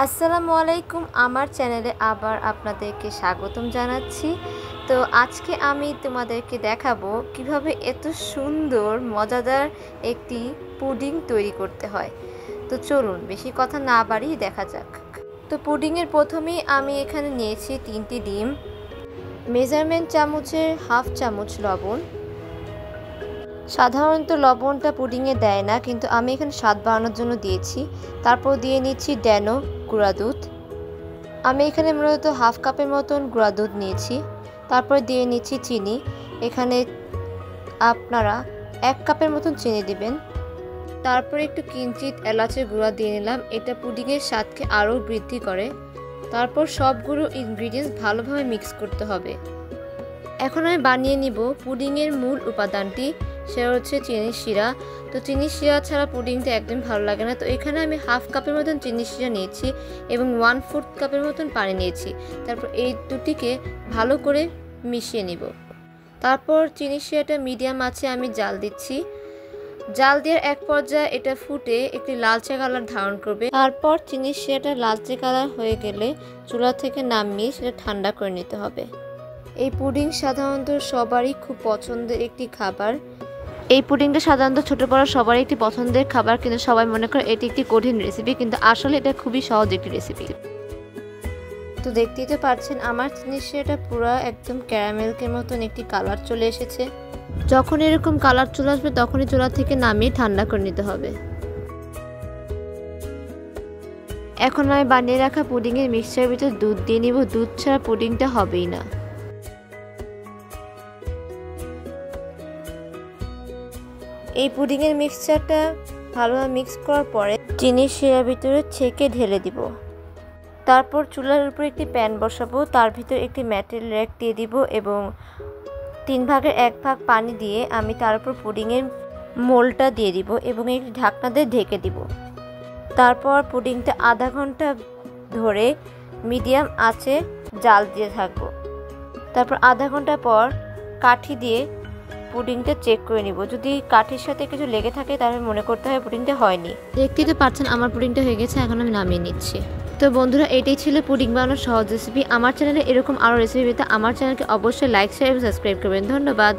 আসসালামু আলাইকুম। আমার চ্যানেলে আবার আপনাদেরকে স্বাগতম জানাচ্ছি। তো আজকে আমি তোমাদেরকে দেখাবো কিভাবে এত সুন্দর মজাদার একটি পুডিং তৈরি করতে হয়। তো চলুন বেশি কথা না বাড়িয়ে দেখা যাক। তো পুডিংয়ের প্রথমেই আমি এখানে নিয়েছি 3টি ডিম, মেজারমেন্ট চামচের হাফ চামচ লবণ। সাধারণত লবণটা পুডিংয়ে দেয় না, কিন্তু আমি এখানে স্বাদ বাড়ানোর জন্য দিয়েছি। তারপর দিয়ে নিচ্ছি ড্যানো গুঁড়া দুধ। আমি এখানে মূলত হাফ কাপের মতন গুঁড়া দুধ নিয়েছি। তারপর দিয়ে নিচ্ছি চিনি। এখানে আপনারা 1 কাপের মতন চিনি দিবেন। তারপর একটু কিঞ্চিত এলাচের গুঁড়া দিয়ে নিলাম, এটা পুডিংয়ের স্বাদকে আরও বৃদ্ধি করে। তারপর সবগুলো ইনগ্রিডিয়েন্টস ভালোভাবে মিক্স করতে হবে। এখন আমি বানিয়ে নিব পুডিংয়ের মূল উপাদানটি, সেটা হচ্ছে চিনির শিরা। তো চিনির শিরা ছাড়া পুডিংটা একদম ভালো লাগে না। তো এখানে আমি হাফ কাপের মতন চিনির শিরা নিয়েছি এবং 1/4 কাপের মতন পানি নিয়েছি। তারপর এই দুটিকে ভালো করে মিশিয়ে নিব। তারপর চিনির শিরাটা মিডিয়াম আঁচে আমি জাল দিচ্ছি। জাল দেওয়ার এক পর্যায়ে এটা ফুটে একটি লালচে কালার ধারণ করবে। তারপর চিনির শিরাটা লালচে কালার হয়ে গেলে চুলা থেকে নামিয়ে সেটা ঠান্ডা করে নিতে হবে। এই পুডিং সাধারণত সবারই খুব পছন্দের একটি খাবার। এই পুডিংটা সাধারণত ছোট বড় সবারই একটি পছন্দের খাবার, কিন্তু সবাই মনে করে এটি একটি কঠিন রেসিপি, কিন্তু আসলে এটা খুবই সহজ একটি রেসিপি। তো দেখতেই তো পাচ্ছেন আমার জিনিসটা পুরো একদম ক্যারামেলকের মতন একটি কালার চলে এসেছে। যখন এরকম কালার চলে আসবে তখনই চুলা থেকে নামিয়ে ঠান্ডা করে নিতে হবে। এখন আমি বানিয়ে রাখা পুডিংয়ের মিক্সচারের ভিতর দুধ দিয়ে নিব। দুধ ছাড়া পুডিংটা হবেই না। এই পুডিংয়ের মিক্সচারটা ভালোভাবে মিক্স করার পরে চিনির শিরার ভিতরে ছেঁকে ঢেলে দিব। তারপর চুলার উপর একটি প্যান বসাবো, তার ভিতর একটি ম্যাটের র্যাক দিয়ে দিব এবং 3 ভাগের 1 ভাগ পানি দিয়ে আমি তার উপর পুডিংয়ের মোলটা দিয়ে দিব এবং একটি ঢাকনা দিয়ে ঢেকে দিব। তারপর পুডিংটা আধা ঘন্টা ধরে মিডিয়াম আঁচে জাল দিয়ে থাকবো। তারপর আধা ঘন্টা পর কাঠি দিয়ে পুডিংটা চেক করে নিব। যদি কাঠির সাথে কিছু লেগে থাকে তাহলে মনে করতে হবে পুডিংটা হয়নি। দেখতেই তো পাচ্ছেন আমার পুডিংটা হয়ে গেছে, এখন আমি নামিয়ে নিচ্ছি। তো বন্ধুরা, এটাই ছিল পুডিং বানানোর সহজ রেসিপি। আমার চ্যানেলে এরকম আরও রেসিপি পেতে আমার চ্যানেলকে অবশ্যই লাইক, শেয়ার এবং সাবস্ক্রাইব করবেন। ধন্যবাদ।